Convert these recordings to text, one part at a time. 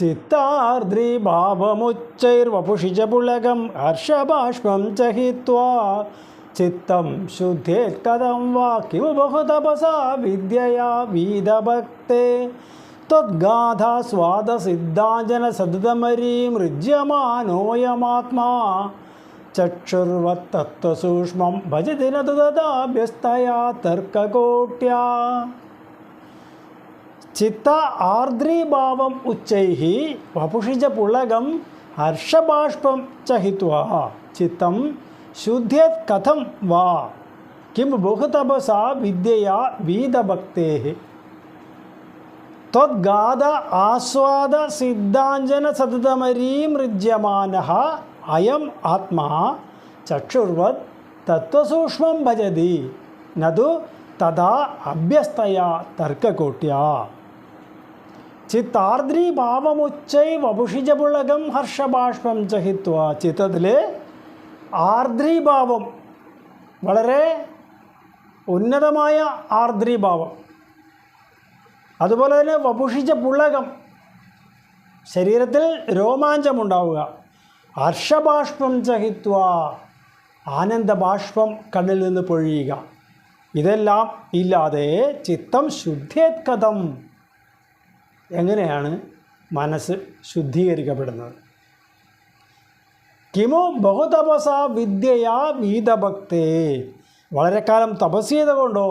ചിത്താർദ്രീഭാവമുച്ചൈർവപുഷി ച പുളകം ഹർഷബാഷ്പം ചഹിത്വാ ചിത്തം ശുദ്ധേത്കഥം വാ കിമു ബഹുതപസാ വിദ്യയാ വീതഭക്തേ ത്വദ്ഗാഥാസ്വാദസിദ്ധാഞ്ജനസതതമരീമൃജ്യമാനോയമാത്മാ ചക്ഷുർവത്തത്വസൂക്ഷ്മം ഭജതി ന തദാഭ്യസ്തയാ തർക്കകോട്യാ. ചിത്ത ആർദ്രീഭാവം ഉച്ചൈഃ വപുഷി ച പുളകം ഹർഷബാഷ്പം ചഹിത്വാ ചിത്തം ശുദ്ധ്യേത് കഥം വാ കിം ബഹുതപസാ വിദ്യയാ വീതഭക്തേഃ ത്വദ്ഗാഥ ആസ്വാദ സിദ്ധാഞ്ജന സതതമരീമൃജ്യമാനഃ അയം ആത്മാ ചക്ഷുർവത് തത്വസൂക്ഷ്മം ഭജതി നതു തഥാ അഭ്യസ്തയാ തർക്കകോട്യാ. ചിത്താർദ്രീഭാവമുച്ചൈ വപുഷി ച പുളകം ഹർഷബാഷ്പം ചഹിത്വാ. ചിത്തത്തിൽ ആർദ്രീഭാവം, വളരെ ഉന്നതമായ ആർദ്രീഭാവം, അതുപോലെ തന്നെ വപുഷി ച പുളകം, ശരീരത്തിൽ രോമാഞ്ചമുണ്ടാവുക, ഹർഷബാഷ്പം ചഹിത്വാ, ആനന്ദബാഷ്പം കണ്ണിൽ നിന്ന് പൊഴിയുക, ഇതെല്ലാം ഇല്ലാതെ ചിത്തം ശുദ്ധേത് കഥം, എങ്ങനെയാണ് മനസ്സ് ശുദ്ധീകരിക്കപ്പെടുന്നത്? കിമു ബഹുതപസാ വിദ്യയാ വീതഭക്തേ, വളരെ കാലം തപസ് ചെയ്തുകൊണ്ടോ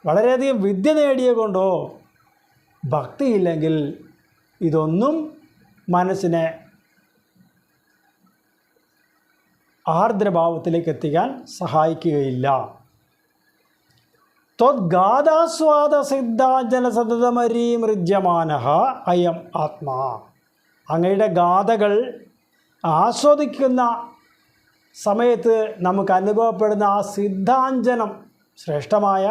വളരെയധികം വിദ്യ നേടിയ കൊണ്ടോ ഭക്തിയില്ലെങ്കിൽ ഇതൊന്നും മനസ്സിനെ ആർദ്രഭാവത്തിലേക്ക് എത്തിക്കാൻ സഹായിക്കുകയില്ല. ത്വദ്ഗാഥാസ്വാദ സിദ്ധാഞ്ജന സതതമരീമൃജ്യമാനഃ അയം ആത്മാ. അങ്ങയുടെ ഗാഥകൾ ആസ്വദിക്കുന്ന സമയത്ത് നമുക്ക് അനുഭവപ്പെടുന്ന ആ സിദ്ധാഞ്ജനം, ശ്രേഷ്ഠമായ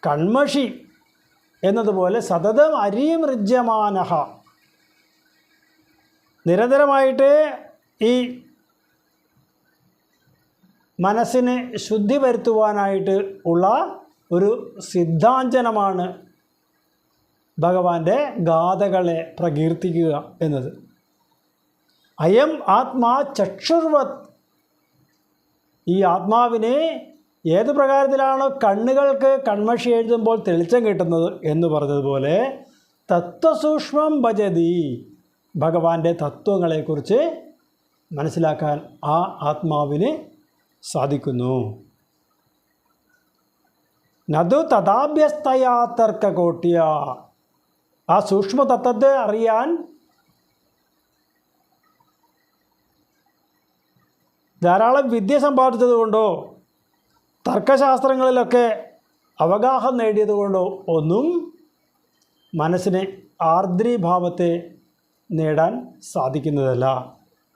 കൺമഷി എന്നതുപോലെ സതതം അരീമൃജ്യമാനഃ, നിരന്തരമായിട്ട് ഈ മനസ്സിനെ ശുദ്ധി വരുത്തുവാനായിട്ട് ഉള്ള ഒരു സിദ്ധാഞ്ജനമാണ് ഭഗവാന്റെ ഗാഥകളെ പ്രകീർത്തിക്കുക എന്നത്. അയം ആത്മാ ചക്ഷുർവത്, ഈ ആത്മാവിനെ ഏത് പ്രകാരത്തിലാണോ കണ്ണുകൾക്ക് കൺമഷി എഴുതുമ്പോൾ തെളിച്ചം കിട്ടുന്നത് എന്ന് പറഞ്ഞതുപോലെ തത്വസൂക്ഷ്മം ഭജതി, ഭഗവാന്റെ തത്വങ്ങളെക്കുറിച്ച് മനസ്സിലാക്കാൻ ആ ആത്മാവിന് സാധിക്കുന്നു. നതു തഥാഭ്യസ്തയാ തർക്കകോട്യ, ആ സൂക്ഷ്മതത്വത്തെ അറിയാൻ ധാരാളം വിദ്യ സമ്പാദിച്ചതുകൊണ്ടോ തർക്കശാസ്ത്രങ്ങളിലൊക്കെ അവഗാഹം നേടിയതുകൊണ്ടോ ഒന്നും മനസ്സിനെ ആർദ്രീഭാവത്തെ നേടാൻ സാധിക്കുന്നതല്ല.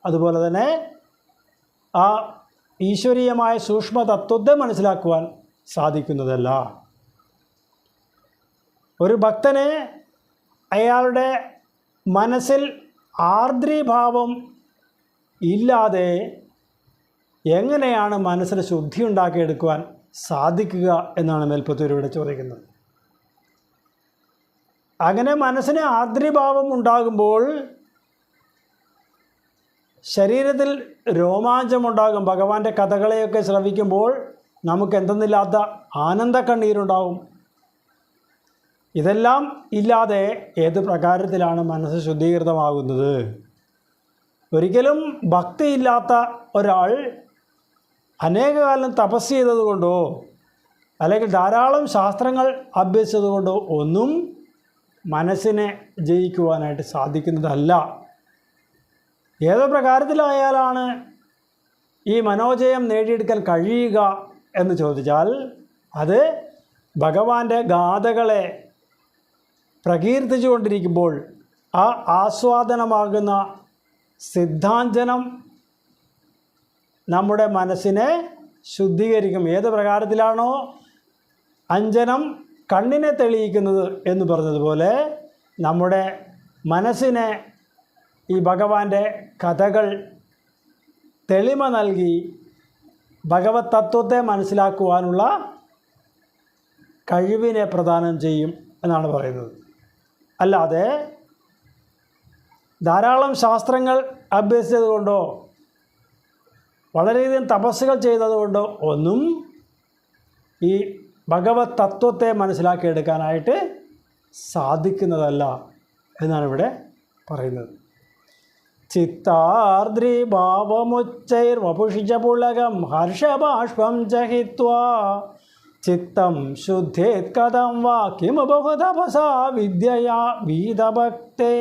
അതുപോലെ തന്നെ ആ ഈശ്വരീയമായ സൂക്ഷ്മതത്വത്തെ മനസ്സിലാക്കുവാൻ സാധിക്കുന്നതല്ല. ഒരു ഭക്തനെ അയാളുടെ മനസ്സിൽ ആർദ്രീഭാവം ഇല്ലാതെ എങ്ങനെയാണ് മനസ്സിന് ശുദ്ധി ഉണ്ടാക്കിയെടുക്കുവാൻ സാധിക്കുക എന്നാണ് മേൽപ്പത്തൂരിവിടെ ചോദിക്കുന്നത്. അങ്ങനെ മനസ്സിന് ആർദ്രീഭാവം ഉണ്ടാകുമ്പോൾ ശരീരത്തിൽ രോമാഞ്ചമുണ്ടാകും. ഭഗവാന്റെ കഥകളെയൊക്കെ ശ്രവിക്കുമ്പോൾ നമുക്ക് എന്തെന്നില്ലാത്ത ആനന്ദ കണ്ണീരുണ്ടാകും. ഇതെല്ലാം ഇല്ലാതെ ഏത് പ്രകാരത്തിലാണ് മനസ്സ് ശുദ്ധീകൃതമാകുന്നത്? ഒരിക്കലും ഭക്തിയില്ലാത്ത ഒരാൾ അനേകകാലം തപസ് ചെയ്തതുകൊണ്ടോ അല്ലെങ്കിൽ ധാരാളം ശാസ്ത്രങ്ങൾ അഭ്യസിച്ചതുകൊണ്ടോ ഒന്നും മനസ്സിനെ ജയിക്കുവാനായിട്ട് സാധിക്കുന്നതല്ല. ഏത് പ്രകാരത്തിലായാലാണ് ഈ മനോജയം നേടിയെടുക്കാൻ കഴിയുക എന്ന് ചോദിച്ചാൽ അത് ഭഗവാന്റെ ഗാഥകളെ പ്രകീർത്തിച്ചു കൊണ്ടിരിക്കുമ്പോൾ ആ ആസ്വാദനമാകുന്ന സിദ്ധാഞ്ജനം നമ്മുടെ മനസ്സിനെ ശുദ്ധീകരിക്കും. ഏത് പ്രകാരത്തിലാണോ അഞ്ജനം കണ്ണിനെ തെളിയിക്കുന്നത് എന്ന് പറഞ്ഞതുപോലെ നമ്മുടെ മനസ്സിനെ ഈ ഭഗവാന്റെ കഥകൾ തെളിമ നൽകി ഭഗവത് തത്വത്തെ മനസ്സിലാക്കുവാനുള്ള കഴിവിനെ പ്രദാനം ചെയ്യും എന്നാണ് പറയുന്നത്. അല്ലാതെ ധാരാളം ശാസ്ത്രങ്ങൾ അഭ്യസിച്ചതുകൊണ്ടോ വളരെയധികം തപസ്സുകൾ ചെയ്തതുകൊണ്ടോ ഒന്നും ഈ ഭഗവത് തത്വത്തെ മനസ്സിലാക്കിയെടുക്കാനായിട്ട് സാധിക്കുന്നതല്ല എന്നാണ് ഇവിടെ പറയുന്നത്. ചിത്താർദ്രിഭാവമുച്ചൈർവപുഷിജപുളകം ഹർഷബാഷ്പം ചഹിത്വാ ചിത്തം ശുദ്ധേത് കഥം വാ കിമുപഹുതപസാ വിദ്യയാ വീതഭക്തേ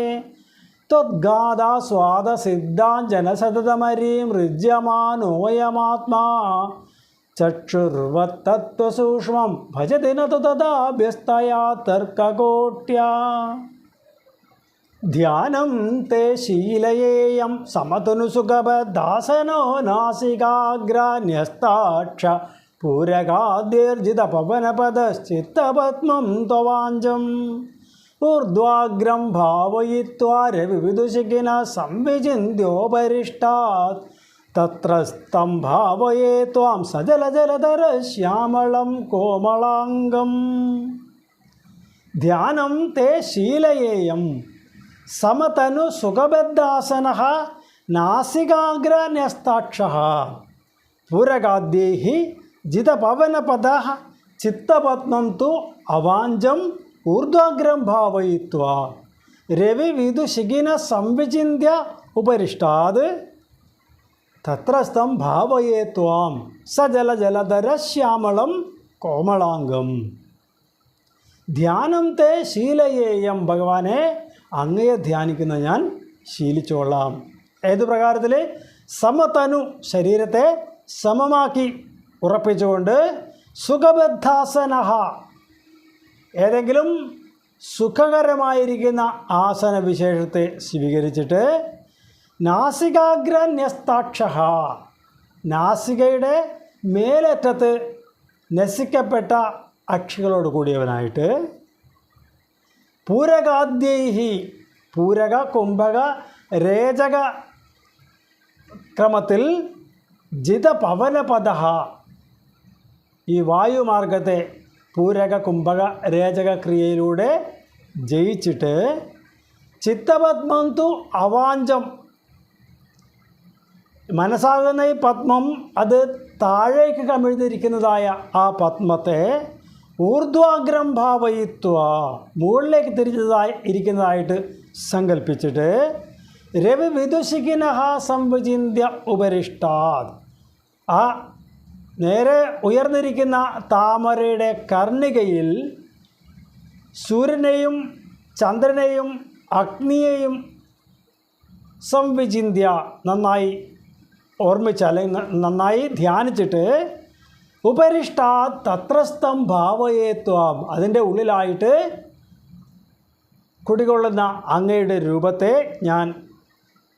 ത്വദ്ഗാദാസ്വാദസിദ്ധാഞ്ജനസതതമരീം ഋജ്യമാനോയമാത്മാ ചക്ഷുർവത്തത്വസൂക്ഷ്മം ഭജതി നതു തദാഭ്യസ്തയാ തർക്കകോട്യാ ധ്യാനം തേ ശീലയേയം സമതനുസുഖബദ്ധാസനോ നാസികാഗ്രാന്യസ്താക്ഷ പൂരകാദ്യർജിത പവനപദശ്ചിത്തപത്മം ത്വവാഞ്ചം ഊർധ്വാഗ്രം ഭാവയിത്വാ രവിവിദുഷിഖിന സംവിചിന്യോപരിഷ്ടാത് തത്രസ്ഥം ഭാവയേ ത്വാം സജലജലധര ശ്യാമളം കോമളാംഗം. ധ്യാനം തേ ശീലയേയം സമതനു സുഖബദ്ധാസന നാസികാഗ്രാന്യസ്താക്ഷ പൂരകാദ്യൈ ജിതപവനപദ ചിത്തപത്മം തു അവാഞ്ചം ഊർധ്വാഗ്രം ഭാവയിത്വാ രവിവിദുഷിഖിന സംവിചിന്യ ഉപരിഷ്ടാത് തത്രസ്ഥം ഭാവയേ ത്വാം സജലജലധര ശ്യാമളം കോമളാംഗം. ധ്യാനം തേ ശീലയേയം, ഭഗവാനെ അങ്ങയെ ധ്യാനിക്കുന്ന ഞാൻ ശീലിച്ചോളാം. ഏതു പ്രകാരത്തിൽ? സമതനു, ശരീരത്തെ സമമാക്കി ഉറപ്പിച്ചുകൊണ്ട്, സുഖബദ്ധാസനഃ, ഏതെങ്കിലും സുഖകരമായിരിക്കുന്ന ആസനവിശേഷത്തെ സ്വീകരിച്ചിട്ട്, നാസികാഗ്രാന്യസ്താക്ഷ, നാസികയുടെ മേലറ്റത്ത് നസിക്കപ്പെട്ട അക്ഷികളോട് കൂടിയവനായിട്ട്, പൂരകാദ്യൈഹി, പൂരക കുംഭക രേചക ക്രമത്തിൽ ജിതപവനപദ, ഈ വായുമാർഗത്തെ പൂരക കുംഭക രേചക ക്രിയയിലൂടെ ജയിച്ചിട്ട്, ചിത്തപത്മം തു അവാഞ്ചം, മനസ്സാകുന്ന ഈ പത്മം അത് താഴേക്ക് കമിഴ്ന്നിരിക്കുന്നതായ ആ പത്മത്തെ ഊർധ്വാഗ്രം ഭാവയിത്വ, മുകളിലേക്ക് തിരിച്ചതായി ഇരിക്കുന്നതായിട്ട് സങ്കല്പിച്ചിട്ട്, രവി വിദുഷിഖിനഃ സംവിചിന്യ ഉപരിഷ്ടാത്, ആ നേരെ ഉയർന്നിരിക്കുന്ന താമരയുടെ കർണികയിൽ സൂര്യനെയും ചന്ദ്രനെയും അഗ്നിയെയും സംവിചിന്യ, നന്നായി ഓർമ്മിച്ച് അല്ലെങ്കിൽ നന്നായി ധ്യാനിച്ചിട്ട്, ഉപരിഷ്ടാത് തത്രസ്ഥം ഭാവയേത്വം, അതിൻ്റെ ഉള്ളിലായിട്ട് കുടികൊള്ളുന്ന അങ്ങയുടെ രൂപത്തെ ഞാൻ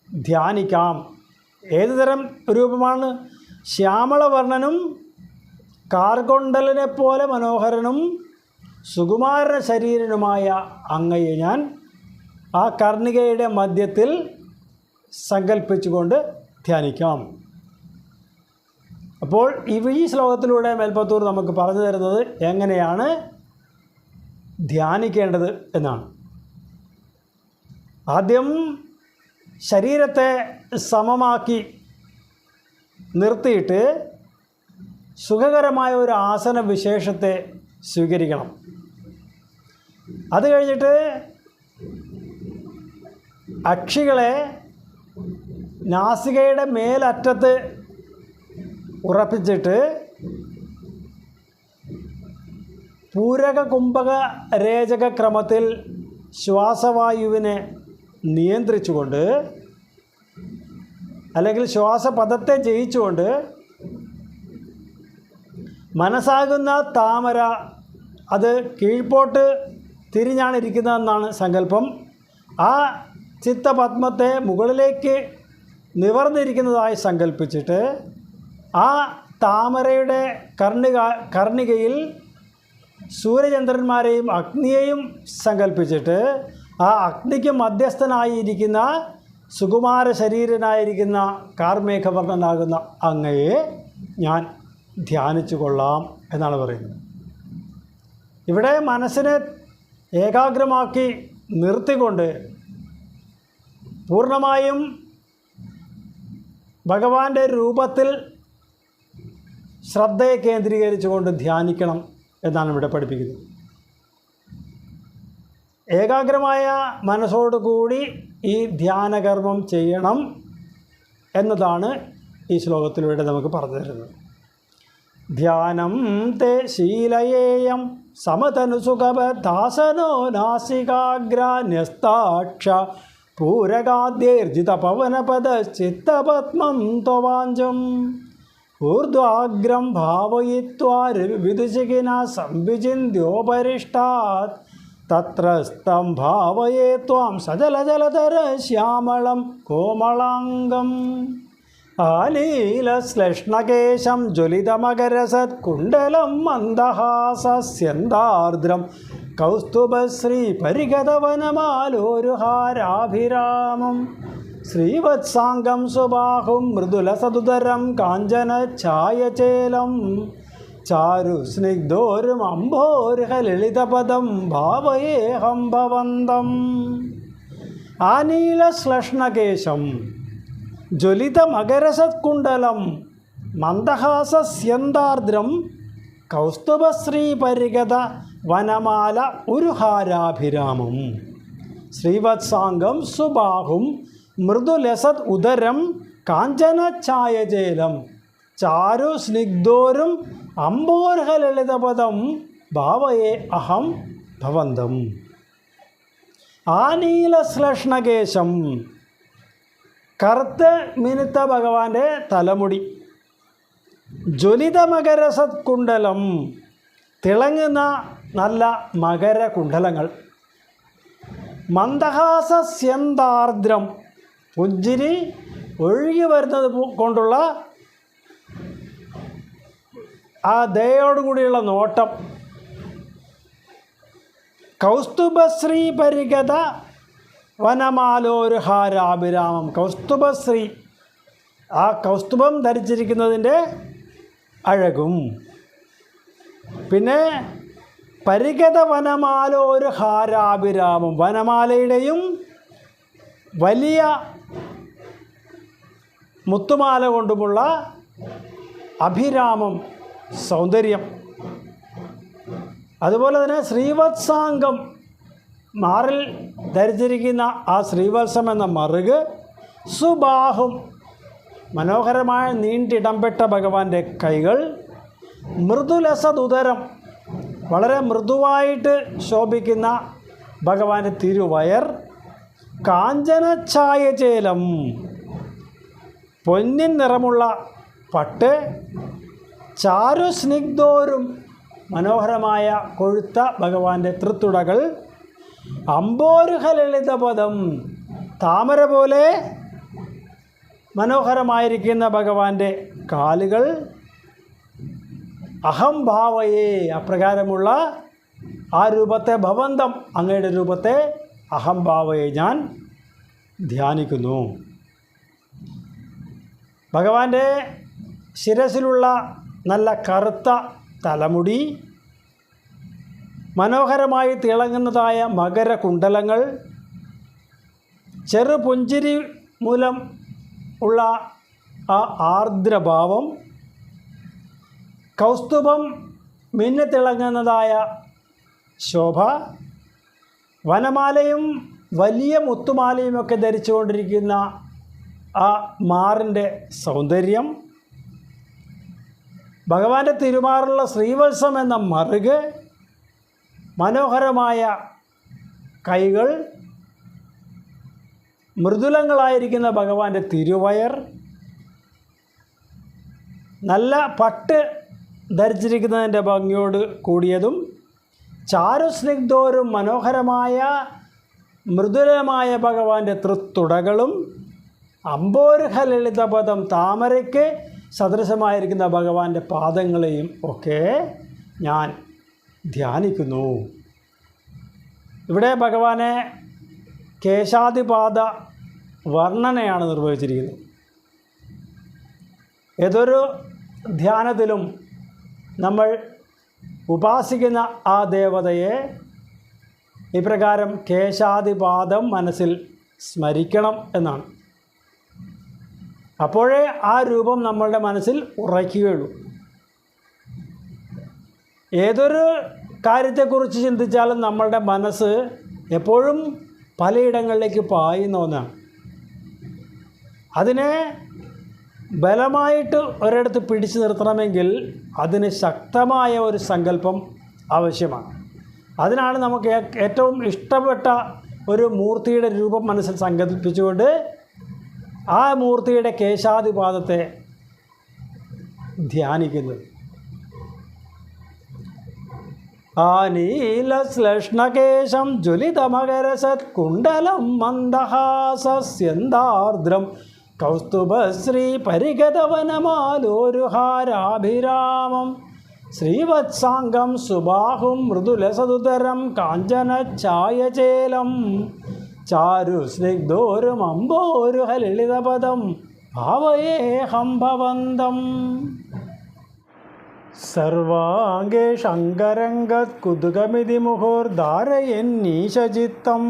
ധ്യാനിക്കാം. ഏതു തരം രൂപമാണ്? ശ്യാമളവർണ്ണനും കാർഗൊണ്ടലിനെ പോലെ മനോഹരനും സുകുമാര ശരീരനുമായ അങ്ങയെ ഞാൻ ആ കർണികയുടെ മധ്യത്തിൽ സങ്കല്പിച്ചുകൊണ്ട് ധ്യാനിക്കാം. അപ്പോൾ ഈ ശ്ലോകത്തിലൂടെ മേൽപ്പത്തൂർ നമുക്ക് പറഞ്ഞു തരുന്നത് എങ്ങനെയാണ് ധ്യാനിക്കേണ്ടത് എന്നാണ്. ആദ്യം ശരീരത്തെ സമമാക്കി നിർത്തിയിട്ട് സുഖകരമായ ഒരു ആസന വിശേഷത്തെ സ്വീകരിക്കണം. അത് കഴിഞ്ഞിട്ട് അക്ഷികളെ നാസികയുടെ മേലറ്റത്ത് ഉറപ്പിച്ചിട്ട്, പൂരക കുംഭക രേചക ക്രമത്തിൽ ശ്വാസവായുവിനെ നിയന്ത്രിച്ചുകൊണ്ട്, അല്ലെങ്കിൽ ശ്വാസപദത്തെ ജയിച്ചുകൊണ്ട്, മനസ്സാകുന്ന താമര അത് കീഴ്പോട്ട് തിരിഞ്ഞാണ് ഇരിക്കുന്നതെന്നാണ് സങ്കല്പം. ആ ചിത്തപത്മത്തെ മുകളിലേക്ക് നിവർന്നിരിക്കുന്നതായി സങ്കല്പിച്ചിട്ട്, ആ താമരയുടെ കർണികയിൽ സൂര്യചന്ദ്രന്മാരെയും അഗ്നിയെയും സങ്കല്പിച്ചിട്ട്, ആ അഗ്നിക്ക് മധ്യസ്ഥനായിരിക്കുന്ന സുകുമാര ശരീരനായിരിക്കുന്ന കാർമേഘവർണ്ണനാകുന്ന അങ്ങയെ ഞാൻ ധ്യാനിച്ചു കൊള്ളാം എന്നാണ് പറയുന്നത്. ഇവിടെ മനസ്സിനെ ഏകാഗ്രമാക്കി നിർത്തിക്കൊണ്ട് പൂർണ്ണമായും ഭഗവാന്റെ രൂപത്തിൽ ശ്രദ്ധയെ കേന്ദ്രീകരിച്ചുകൊണ്ട് ധ്യാനിക്കണം എന്നാണ് ഇവിടെ പഠിപ്പിക്കുന്നത്. ഏകാഗ്രമായ മനസ്സോടുകൂടി ഈ ധ്യാനകർമ്മം ചെയ്യണം എന്നതാണ് ഈ ശ്ലോകത്തിലൂടെ നമുക്ക് പറഞ്ഞു തരുന്നത്. ധ്യാനം തേ ശീലയേയം സമതനുസുഖബദ്ധാസനോ നാസികാഗ്രാന്യസ്താക്ഷ പൂരകാദ്യർജിത പവനപദശ്ചിത്തപത്മം ത്വവാഞ്ചം ഊർധ്വാഗ്രം ഭാവയിത്വാ വിദുഷികിന സംവിചിന്യോപരിഷ്ടാത് തത്രസ്ഥം ഭാവയേ ത്വാം സജലജലധര ശ്യാമളം കോമളാംഗം ആലീലശ്ലേഷ്ണകേശം ജ്വലിതമകരസത്കുണ്ടലം മന്ദഹാസസ്യന്താർദ്രം കൗസ്തുഭശ്രീ പരിഗതവനമാലോരുഹാരാഭിരാമം ശ്രീവത്സാംഗം സുബാഹും മൃദുലസതുതരം കാഞ്ചനഛായചേലം ചാരു സ്നിഗ്ധോരും അംഭോർഹലളിതപദം ഭാവയേഹം ഭവന്തം. ആനീലശ്ലേഷ്ണകേശം ജ്വലിതമകരസത്കുണ്ടലം മന്ദഹാസസ്യന്താർദ്രം കൗസ്തുഭശ്രീപരിഗത വനമാല ഉരുഹാരാഭിരാമം ശ്രീവത്സാംഗം സുബാഹും മൃദുലസത് ഉദരം കാഞ്ചനഛായചേലം ചാരു സ്നിഗ്ധോരും അംബോർഹലളിതപദം ഭാവയേ അഹം ഭവന്തം. ആനീലശ്ലേഷ്ണകേശം കറുത്ത് മിനുത്ത ഭഗവാന്റെ തലമുടി, ജ്വലിതമകരസത്കുണ്ടലം തിളങ്ങുന്ന നല്ല മകരകുണ്ഡലങ്ങൾ, മന്ദഹാസസ്യന്താർദ്രം പുഞ്ചിരി ഒഴുകി വരുന്നത് കൊണ്ടുള്ള ആ ദയോടുകൂടിയുള്ള നോട്ടം, കൗസ്തുഭശ്രീ പരിഗത വനമാലോരുഹാരാഭിരാമം കൗസ്തുഭശ്രീ ആ കൗസ്തുഭം ധരിച്ചിരിക്കുന്നതിൻ്റെ അഴകും, പിന്നെ പരിഗത വനമാലോരുഹാരാഭിരാമം വനമാലയുടെയും വലിയ മുത്തുമാല കൊണ്ടുമുള്ള അഭിരാമം സൗന്ദര്യം. അതുപോലെ തന്നെ ശ്രീവത്സാംഗം മാറിൽ ധരിച്ചിരിക്കുന്ന ആ ശ്രീവത്സം എന്ന മറുക്, സുബാഹും മനോഹരമായ നീണ്ടിടംപെട്ട ഭഗവാന്റെ കൈകൾ, മൃദുലസതുദരം വളരെ മൃദുവായിട്ട് ശോഭിക്കുന്ന ഭഗവാന്റെ തിരുവയർ, കാഞ്ചനഛായചേലം പൊന്നിൻ നിറമുള്ള പട്ട്, ചാരുസ്നിഗ്ധോരും മനോഹരമായ കൊഴുത്ത ഭഗവാന്റെ തൃത്തുടകൾ, അംബോരുഹലളിതപദം താമര പോലെ മനോഹരമായിരിക്കുന്ന ഭഗവാന്റെ കാലുകൾ, അഹം ഭാവയേ അപ്രകാരമുള്ള ആ രൂപത്തെ ഭവന്തം അങ്ങയുടെ രൂപത്തെ അഹം ഭാവയെ ഞാൻ ധ്യാനിക്കുന്നു. ഭഗവാന്റെ ശിരസിലുള്ള നല്ല കറുത്ത തലമുടി, മനോഹരമായി തിളങ്ങുന്നതായ മകരകുണ്ഡലങ്ങൾ, ചെറുപുഞ്ചിരി മൂലം ഉള്ള ആ ആർദ്രഭാവം, കൗസ്തുഭം മിന്നിത്തിളങ്ങുന്നതായ ശോഭ, വനമാലയും വലിയ മുത്തുമാലയുമൊക്കെ ധരിച്ചുകൊണ്ടിരിക്കുന്ന ആ മാറിൻ്റെ സൗന്ദര്യം, ഭഗവാന്റെ തിരുമാറുള്ള ശ്രീവത്സം എന്ന മറുക്, മനോഹരമായ കൈകൾ, മൃദുലങ്ങളായിരിക്കുന്ന ഭഗവാന്റെ തിരുവയർ, നല്ല പട്ട് ധരിച്ചിരിക്കുന്നതിൻ്റെ ഭംഗിയോട് കൂടിയതും ചാരുസ്നിഗ്ധോരും മനോഹരമായ മൃദുലമായ ഭഗവാന്റെ തൃത്തുടകളും, അംബോരുഹലളിതപദം താമരയ്ക്ക് സദൃശമായിരിക്കുന്ന ഭഗവാന്റെ പാദങ്ങളെയും ഒക്കെ ഞാൻ ധ്യാനിക്കുന്നു. ഇവിടെ ഭഗവാനെ കേശാദിപാദ വർണ്ണനയാണ് നിർവഹിച്ചിരിക്കുന്നത്. ഏതൊരു ധ്യാനത്തിലും നമ്മൾ ഉപാസിക്കുന്ന ആ ദേവതയെ ഇപ്രകാരം കേശാദിപാദം മനസ്സിൽ സ്മരിക്കണം എന്നാണ്. അപ്പോഴേ ആ രൂപം നമ്മളുടെ മനസ്സിൽ ഉറയ്ക്കുകയുള്ളൂ. ഏതൊരു കാര്യത്തെക്കുറിച്ച് ചിന്തിച്ചാലും നമ്മളുടെ മനസ്സ് എപ്പോഴും പലയിടങ്ങളിലേക്ക് പായുന്ന ഒന്നാണ്. അതിനെ ബലമായിട്ട് ഒരിടത്ത് പിടിച്ചു നിർത്തണമെങ്കിൽ അതിന് ശക്തമായ ഒരു സങ്കല്പം ആവശ്യമാണ്. അതിനാണ് നമുക്ക് ഏറ്റവും ഇഷ്ടപ്പെട്ട ഒരു മൂർത്തിയുടെ രൂപം മനസ്സിൽ സങ്കല്പിച്ചുകൊണ്ട് ആ മൂർത്തിയുടെ കേശാദിപാദത്തെ ധ്യാനിക്കുന്നത്. ആനീലശ്ലേഷ്ണകേശം ജ്വലിതമകരസത്കുണ്ടലം മന്ദഹാസ്യന്താർദ്രം കൗസ്തുഭശ്രീ പരിഗതവനമാലോരുഹാരാഭിരാമം ശ്രീവത്സാംഗം സുബാഹും മൃദുലസതുതരം കാഞ്ചനഛായചേലം ചാരു സ്നിഗ്ധോരുമമ്പോരുഹലിളിതപദം ഭാവയേഹം ഭവന്തം. സർവാംഗേ ശങ്കരംഗത് കുതുകമിതി മുഹുർധാരയന്നീശചിത്തം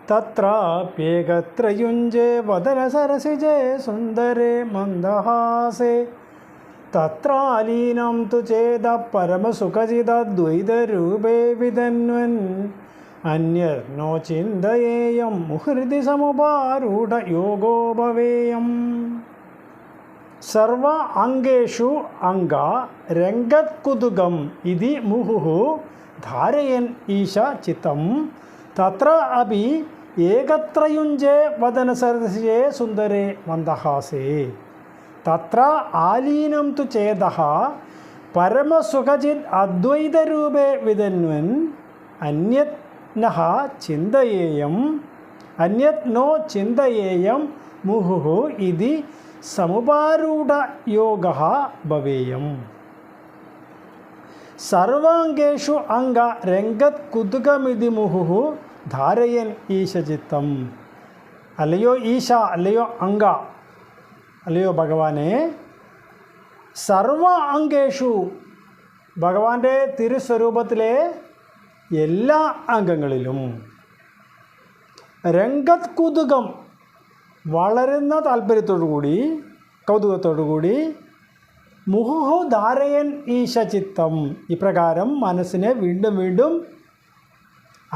തത്രാപ്യേകത്രയുഞ്ജേ വദനസരസിജേ സുന്ദരേ മന്ദഹാസേ തത്രാലീനം തു ചേത പരമസുഖചിതദ്വൈതരൂപേ വിതന്വൻ അന്യർനോ ചിന്തയേയം മുഹൃതി സമുപാരൂഢ യോഗോ ഭവേയം. സർവ അംഗേഷു അംഗ രംഗത്കുതുകം ഇതി മുഹുഃ ധാരയൻ ഈശ ചിത്തം തത്ര അപി ഏകത്രയുഞ്ജേ വദനസരസിജേ സുന്ദരേ മന്ദഹാസേ തത്ര ആലീനം തു ചേതഃ പരമസുഖചിത് അദ്വൈതരൂപേ വിതന്വൻ അന്യത് നഃ ചിന്തയേയം അന്യത് നോ ചിന്തയേയം മുഹുഃ ഇതി സമുപാരൂഢ യോഗഃ ഭവേയം. സർവാംഗേഷു അംഗ രംഗത് കുതുകമിതി മുഹുഃ ധാരയൻ ഈശചിത്തം. അല്ലയോ ഈശ, അല്ലയോ അംഗ, അല്ലയോ ഭഗവാനെ, സർവ അംഗേഷു ഭഗവാന്റെ തിരുസ്വരൂപത്തിലെ എല്ലാ അംഗങ്ങളിലും രംഗത് കുതുകം വളരുന്ന താല്പര്യത്തോടുകൂടി കൗതുകത്തോടുകൂടി മുഹുഃ ധാരയൻ ഈശചിത്തം ഇപ്രകാരം മനസ്സിനെ വീണ്ടും വീണ്ടും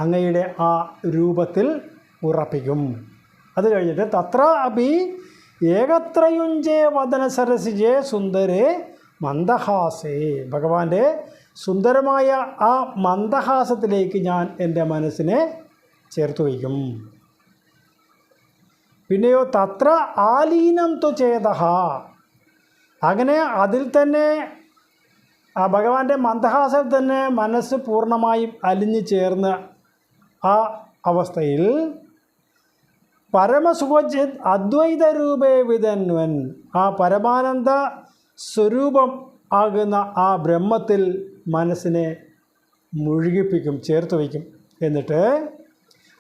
അങ്ങയുടെ ആ രൂപത്തിൽ ഉറപ്പിക്കും. അത് കഴിഞ്ഞിട്ട് തത്ര അപി ഏകത്രയുഞ്ജേ വദനസരസിജേ സുന്ദരേ മന്ദഹാസേ ഭഗവാന്റെ സുന്ദരമായ ആ മന്ദഹാസത്തിലേക്ക് ഞാൻ എൻ്റെ മനസ്സിനെ ചേർത്ത് വയ്ക്കും. പിന്നെയോ തത്ര ആലീനം തു ചേതഃ അങ്ങനെ അതിൽ തന്നെ ആ ഭഗവാന്റെ മന്ദഹാസത്തിൽ തന്നെ മനസ്സ് പൂർണ്ണമായും അലിഞ്ഞു ചേർന്ന ആ അവസ്ഥയിൽ പരമസുഖചിത് അദ്വൈതരൂപേ വിതന്വൻ ആ പരമാനന്ദ സ്വരൂപം ആകുന്ന ആ ബ്രഹ്മത്തിൽ മനസ്സിനെ മുഴുകിപ്പിക്കും, ചേർത്ത് വയ്ക്കും. എന്നിട്ട്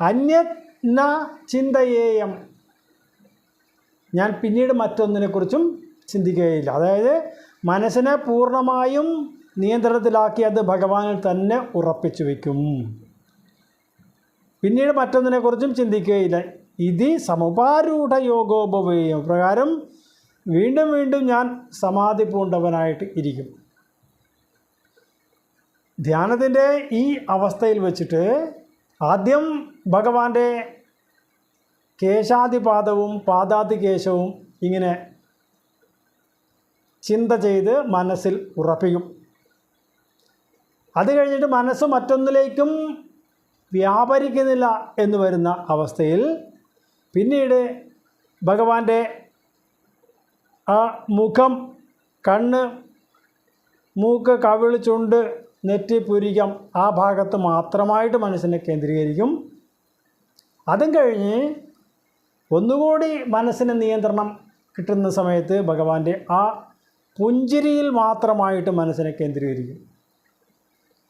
അന്യത് ന ചിന്തയേയം ഞാൻ പിന്നീട് മറ്റൊന്നിനെക്കുറിച്ചും ചിന്തിക്കുകയില്ല. അതായത് മനസ്സിനെ പൂർണ്ണമായും നിയന്ത്രണത്തിലാക്കി അത് ഭഗവാനിൽ തന്നെ ഉറപ്പിച്ചു വയ്ക്കും. പിന്നീട് മറ്റൊന്നിനെക്കുറിച്ചും ചിന്തിക്കുകയില്ല. ഇതി സമുപാരൂഢ യോഗോപവേയം പ്രകാരം വീണ്ടും വീണ്ടും ഞാൻ സമാധി പൂണ്ടവനായിട്ട് ഇരിക്കും. ധ്യാനത്തിൻ്റെ ഈ അവസ്ഥയിൽ വച്ചിട്ട് ആദ്യം ഭഗവാന്റെ കേശാദിപാദവും പാദാദികേശവും ഇങ്ങനെ ചിന്ത ചെയ്ത് മനസ്സിൽ ഉറപ്പിക്കും. അത് കഴിഞ്ഞിട്ട് മനസ്സ് മറ്റൊന്നിലേക്കും വ്യാപരിക്കുന്നില്ല എന്ന് വരുന്ന അവസ്ഥയിൽ പിന്നീട് ഭഗവാന്റെ ആ മുഖം, കണ്ണ്, മൂക്ക്, കവിള്, ചുണ്ട്, നെറ്റി, പുരികം ആ ഭാഗത്ത് മാത്രമായിട്ട് മനസ്സിനെ കേന്ദ്രീകരിക്കും. അതും കഴിഞ്ഞ് ഒന്നുകൂടി മനസ്സിന് നിയന്ത്രണം കിട്ടുന്ന സമയത്ത് ഭഗവാന്റെ ആ പുഞ്ചിരിയിൽ മാത്രമായിട്ട് മനസ്സിനെ കേന്ദ്രീകരിക്കും.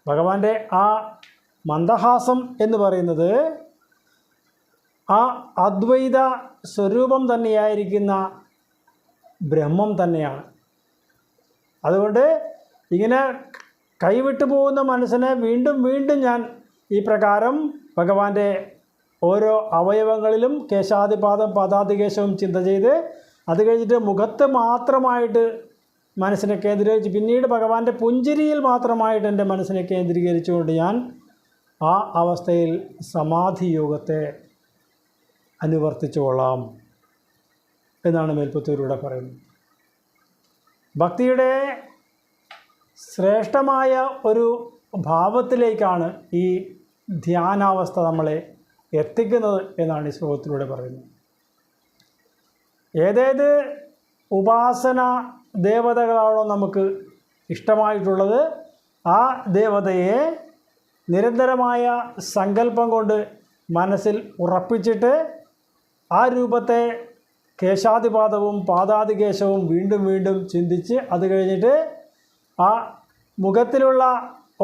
ഭഗവാന്റെ ആ മന്ദഹാസം എന്ന് പറയുന്നത് ആ അദ്വൈത സ്വരൂപം തന്നെയായിരിക്കുന്ന ബ്രഹ്മം തന്നെയാണ്. അതുകൊണ്ട് ഇങ്ങനെ കൈവിട്ടു പോകുന്ന മനസ്സിനെ വീണ്ടും വീണ്ടും ഞാൻ ഈ പ്രകാരം ഭഗവാന്റെ ഓരോ അവയവങ്ങളിലും കേശാദിപാദം പാദാദികേശവും ചിന്ത ചെയ്ത് അത് കഴിഞ്ഞിട്ട് മുഖത്ത് മാത്രമായിട്ട് മനസ്സിനെ കേന്ദ്രീകരിച്ച് പിന്നീട് ഭഗവാന്റെ പുഞ്ചിരിയിൽ മാത്രമായിട്ട് എൻ്റെ മനസ്സിനെ കേന്ദ്രീകരിച്ചുകൊണ്ട് ഞാൻ ആ അവസ്ഥയിൽ സമാധി യോഗത്തെ അനുവർത്തിച്ചു കൊള്ളാം എന്നാണ് മേൽപ്പത്തൂരിലൂടെ പറയുന്നത്. ഭക്തിയുടെ ശ്രേഷ്ഠമായ ഒരു ഭാവത്തിലേക്കാണ് ഈ ധ്യാനാവസ്ഥ നമ്മളെ എത്തിക്കുന്നത് എന്നാണ് ഈ ശ്ലോകത്തിലൂടെ പറയുന്നത്. ഏതേത് ഉപാസന ദേവതകളാണോ നമുക്ക് ഇഷ്ടമായിട്ടുള്ളത് ആ ദേവതയെ നിരന്തരമായ സങ്കല്പം കൊണ്ട് മനസ്സിൽ ഉറപ്പിച്ചിട്ട് ആ രൂപത്തെ കേശാദിപാദവും പാദാദികേശവും വീണ്ടും വീണ്ടും ചിന്തിച്ച് അത് കഴിഞ്ഞിട്ട് ആ മുഖത്തിലുള്ള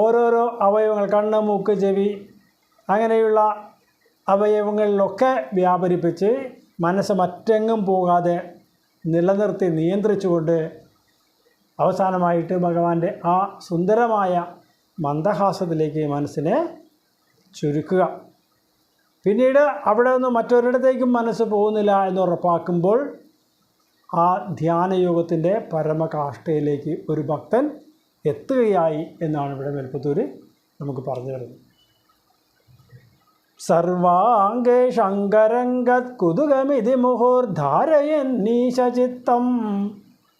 ഓരോരോ അവയവങ്ങൾ കണ്ണ് മൂക്ക് ചെവി അങ്ങനെയുള്ള അവയവങ്ങളിലൊക്കെ വ്യാപരിപ്പിച്ച് മനസ്സ് മറ്റെങ്ങും പോകാതെ നിലനിർത്തി നിയന്ത്രിച്ചുകൊണ്ട് അവസാനമായിട്ട് ഭഗവാന്റെ ആ സുന്ദരമായ മന്ദഹാസത്തിലേക്ക് മനസ്സിനെ ചുരുക്കുക. പിന്നീട് അവിടെ നിന്ന് മറ്റൊരിടത്തേക്കും മനസ്സ് പോകുന്നില്ല എന്ന് ഉറപ്പാക്കുമ്പോൾ ആ ധ്യാനയോഗത്തിൻ്റെ പരമകാഷ്ഠയിലേക്ക് ഒരു ഭക്തൻ എത്തുകയായി എന്നാണ് ഇവിടെ മേൽപ്പത്തൂര് നമുക്ക് പറഞ്ഞു തരുന്നത്. സർവാംഗേ ശങ്കരംഗത് കുതുകമിതി മുഹുർധാരയന്നീശചിത്തം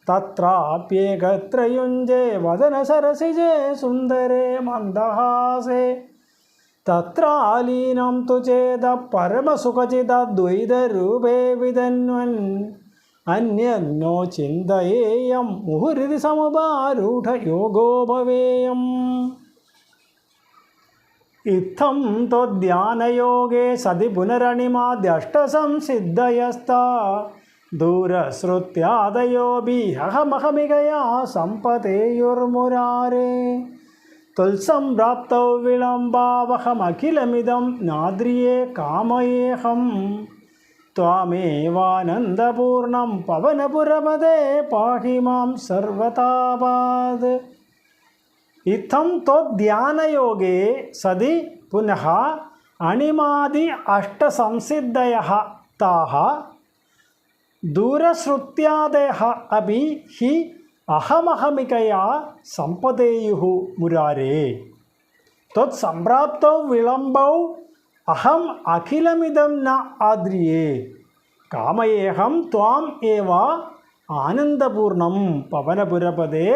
തത്രാപ്യേകത്രയുഞ്ജേ വദന സരസിജേ സുന്ദരേ മന്ദഹാസേ തത്രാലീനം തു ചേത പരമസുഖചിതദ്വൈതരൂപേ വിതന്വൻ അന്യന്നോ ചിന്തയേയം മുഹുരിതി സമുപാരൂഢ യോഗോ ഭവേയം. ഇത്തം ത്വധ്യാനയോഗേ സതി പുനരണിമാദ്യഷ്ടസംസിദ്ധയസ്താ ദൂരശ്രുത്യാദയോഭിഹമഹമികയാ സമ്പതേയുർമുരാരേ തുൽസംപ്രാപ്തൗ വിളംബാവഹമഖിലമിദം നാദ്രിയേ കാമയേഹം ത്വാമേവാനന്ദപൂർണം പവനപുരപദേ പാഹി മാം സർവതാപാത്. ഇത്തം ത്വധ്യാനയോഗേ സതി പുനഃ അണിമാദി അഷ്ടസംസിദ്ധയഃ താഃ ദൂരശ്രുത്യാദയഃ അപി ഹി അഹമഹമികയാ സമ്പതേയുഃ മുരാരേ ത്വത്സംപ്രാപ്തൗ വിളംബൗ അഹം അഖിലമിദം ന ആദ്രിയേ കാമയേഹം ത്വാം ഏവ ആനന്ദപൂർണം പവനപുരപദേ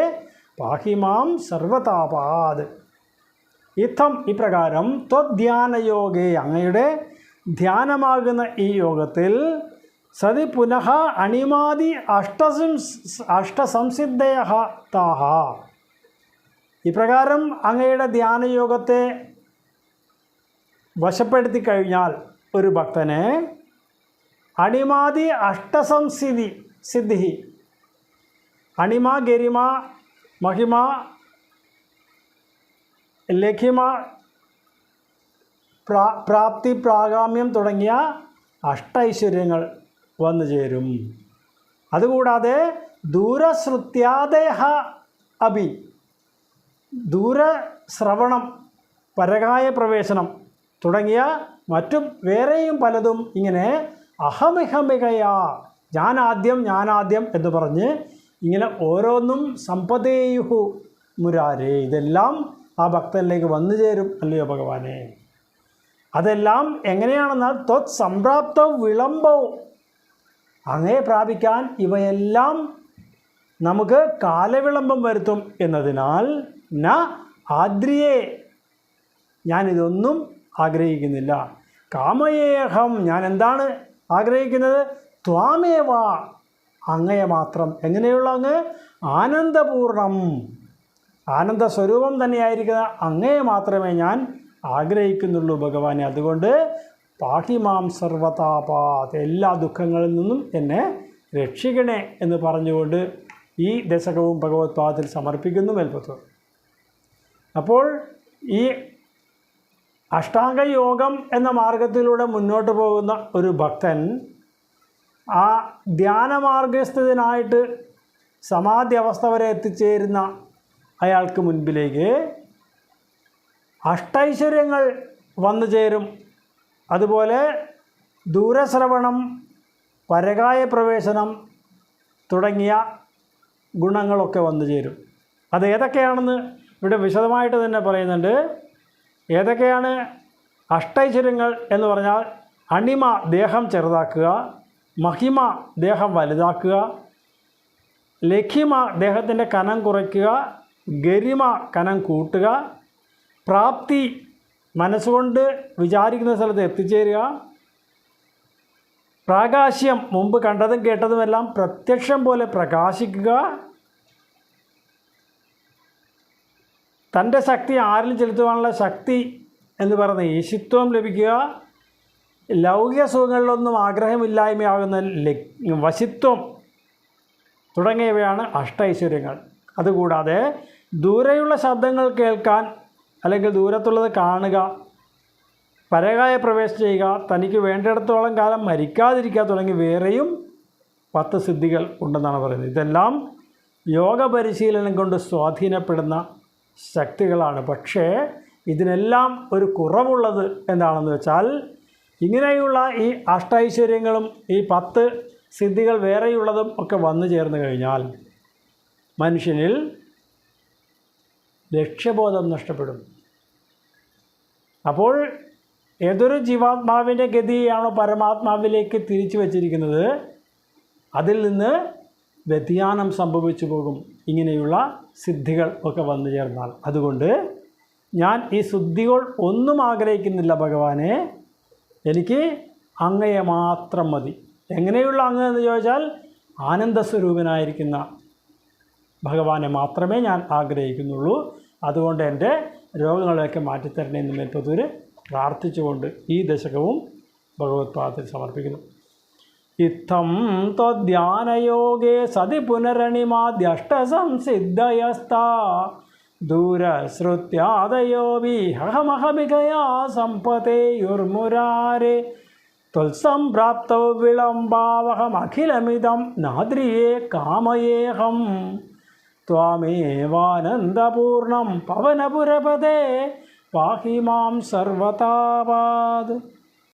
പാഹി മാം സർവതാപാത്. ഇത്തം ഇപ്രകാരം ത്വധ്യാനയോഗേ അങ്ങയുടെ ധ്യാനമാകുന്ന ഈ യോഗത്തിൽ സതി പുനഃ അണിമാദി അഷ്ടസംസിദ്ധയഃ താഃ ഇപ്രകാരം അങ്ങയുടെ ധ്യാനയോഗത്തെ വശപ്പെടുത്തി കഴിഞ്ഞാൽ ഒരു ഭക്തനെ അണിമാദി സിദ്ധി അണിമ ഗരിമ മഹിമ ലഘിമ പ്രാപ്തി പ്രാഗാമ്യം തുടങ്ങിയ അഷ്ടൈശ്വര്യങ്ങൾ വന്നു ചേരും. അതുകൂടാതെ ദൂരശ്രുത്യാദയഃ അപി ദൂരശ്രവണം പരകായ പ്രവേശനം തുടങ്ങിയ മറ്റും വേറെയും പലതും ഇങ്ങനെ അഹമിഹമികയാ ഞാനാദ്യം എന്ന് പറഞ്ഞ് ഇങ്ങനെ ഓരോന്നും സമ്പതേയുഹു മുരാരേ ഇതെല്ലാം ആ ഭക്തനിലേക്ക് വന്നു ചേരും അല്ലയോ ഭഗവാനെ. അതെല്ലാം എങ്ങനെയാണെന്നാൽ ത്വത് സംപ്രാപ്ത വിളംബവും അങ്ങേ പ്രാപിക്കാൻ ഇവയെല്ലാം നമുക്ക് കാലവിളംബം വരുത്തും എന്നതിനാൽ ന ആദ്രിയേ ഞാനിതൊന്നും ആഗ്രഹിക്കുന്നില്ല. കാമയേഹം ഞാൻ എന്താണ് ആഗ്രഹിക്കുന്നത്? ത്വാമേവ അങ്ങയെ മാത്രം. എങ്ങനെയുള്ള അങ്ങ്? ആനന്ദപൂർണം ആനന്ദസ്വരൂപം തന്നെയായിരിക്കുന്ന അങ്ങയെ മാത്രമേ ഞാൻ ആഗ്രഹിക്കുന്നുള്ളൂ ഭഗവാനെ. അതുകൊണ്ട് പാഹിമാം സർവതാപാത് എല്ലാ ദുഃഖങ്ങളിൽ നിന്നും എന്നെ രക്ഷിക്കണേ എന്ന് പറഞ്ഞുകൊണ്ട് ഈ ദശകവും ഭഗവത്പാദത്തിൽ സമർപ്പിക്കുന്നു മേൽപ്പത്തൂർ. അപ്പോൾ ഈ അഷ്ടാംഗയോഗം എന്ന മാർഗത്തിലൂടെ മുന്നോട്ട് പോകുന്ന ഒരു ഭക്തൻ ആ ധ്യാനമാർഗസ്ഥിതനായിട്ട് സമാധി അവസ്ഥ വരെ എത്തിച്ചേരുന്ന അയാൾക്ക് മുൻപിലേക്ക് അഷ്ടൈശ്വര്യങ്ങൾ വന്നു ചേരും അതുപോലെ ദൂരശ്രവണം, പരകായ പ്രവേശനം തുടങ്ങിയ ഗുണങ്ങളൊക്കെ വന്നു ചേരും. അത് ഏതൊക്കെയാണെന്ന് ഇവിടെ വിശദമായിട്ട് തന്നെ പറയുന്നുണ്ട്. ഏതൊക്കെയാണ് അഷ്ടൈശ്വര്യങ്ങൾ എന്ന് പറഞ്ഞാൽ അണിമ ദേഹം ചെറുതാക്കുക, മഹിമ ദേഹം വലുതാക്കുക, ലഘിമ ദേഹത്തിൻ്റെ കനം കുറയ്ക്കുക, ഗരിമ കനം കൂട്ടുക, പ്രാപ്തി മനസ്സുകൊണ്ട് വിചാരിക്കുന്ന സ്ഥലത്ത് എത്തിച്ചേരുക, പ്രാകാശ്യം മുമ്പ് കണ്ടതും കേട്ടതുമെല്ലാം പ്രത്യക്ഷം പോലെ പ്രകാശിക്കുക, തൻ്റെ ശക്തി ആരിലും ചെലുത്തുവാനുള്ള ശക്തി എന്ന് പറയുന്ന ഈശിത്വം ലഭിക്കുക, ലൗകിക സുഖങ്ങളിലൊന്നും ആഗ്രഹമില്ലായ്മയാകുന്ന വശിത്വം തുടങ്ങിയവയാണ് അഷ്ടൈശ്വര്യങ്ങൾ. അതുകൂടാതെ ദൂരെയുള്ള ശബ്ദങ്ങൾ കേൾക്കാൻ അല്ലെങ്കിൽ ദൂരത്തുള്ളത് കാണുക, പരകായ പ്രവേശനം ചെയ്യുക, തനിക്ക് വേണ്ടിയിടത്തോളം കാലം മരിക്കാതിരിക്കുക തുടങ്ങി വേറെയും 10 സിദ്ധികൾ ഉണ്ടെന്നാണ് പറയുന്നത്. ഇതെല്ലാം യോഗ പരിശീലനം കൊണ്ട് സ്വാധീനപ്പെടുന്ന ശക്തികളാണ്. പക്ഷേ ഇതിനെല്ലാം ഒരു കുറവുള്ളത് എന്താണെന്ന് വെച്ചാൽ, ഇങ്ങനെയുള്ള ഈ അഷ്ടൈശ്വര്യങ്ങളും ഈ 10 സിദ്ധികൾ വേറെയുള്ളതും ഒക്കെ വന്നു ചേർന്ന് കഴിഞ്ഞാൽ മനുഷ്യനിൽ ലക്ഷ്യബോധം നഷ്ടപ്പെടും. അപ്പോൾ ഏതൊരു ജീവാത്മാവിൻ്റെ ഗതിയാണോ പരമാത്മാവിലേക്ക് തിരിച്ചു വച്ചിരിക്കുന്നത്, അതിൽ നിന്ന് വ്യതിയാനം സംഭവിച്ചു പോകും ഇങ്ങനെയുള്ള സിദ്ധികൾ ഒക്കെ വന്നു ചേർന്നാൽ. അതുകൊണ്ട് ഞാൻ ഈ സിദ്ധികൾ ഒന്നും ആഗ്രഹിക്കുന്നില്ല ഭഗവാനെ, എനിക്ക് അങ്ങയെ മാത്രം മതി. എങ്ങനെയുള്ള അങ്ങ് എന്ന് ചോദിച്ചാൽ ആനന്ദസ്വരൂപനായിരിക്കുന്ന ഭഗവാനെ മാത്രമേ ഞാൻ ആഗ്രഹിക്കുന്നുള്ളൂ. അതുകൊണ്ട് എൻ്റെ രോഗങ്ങളെയൊക്കെ മാറ്റിത്തരണേ എന്ന് മേൽപ്പത്തൂർ പ്രാർത്ഥിച്ചുകൊണ്ട് ഈ ദശകവും ഭഗവത്പാദത്തിൽ സമർപ്പിക്കുന്നു. ഇത്തം ത്വധ്യാനയോഗേ സതി പുനരണിമാദ്യഷ്ടസംസിദ്ധയസ്താ ദൂരശ്രുത്യാദയോ വിഹമഹമികയാ സമ്പതേയുർമുരാരേ ത്വൽസംപ്രാപ്തൗ വിളംബാവഹമഖിലമിദം നാദ്രിയേ കാമയേഹം ത്വാമേവാനന്ദപൂർണം പവനപുരപദേ പാഹി മാം സർവതാപാത്.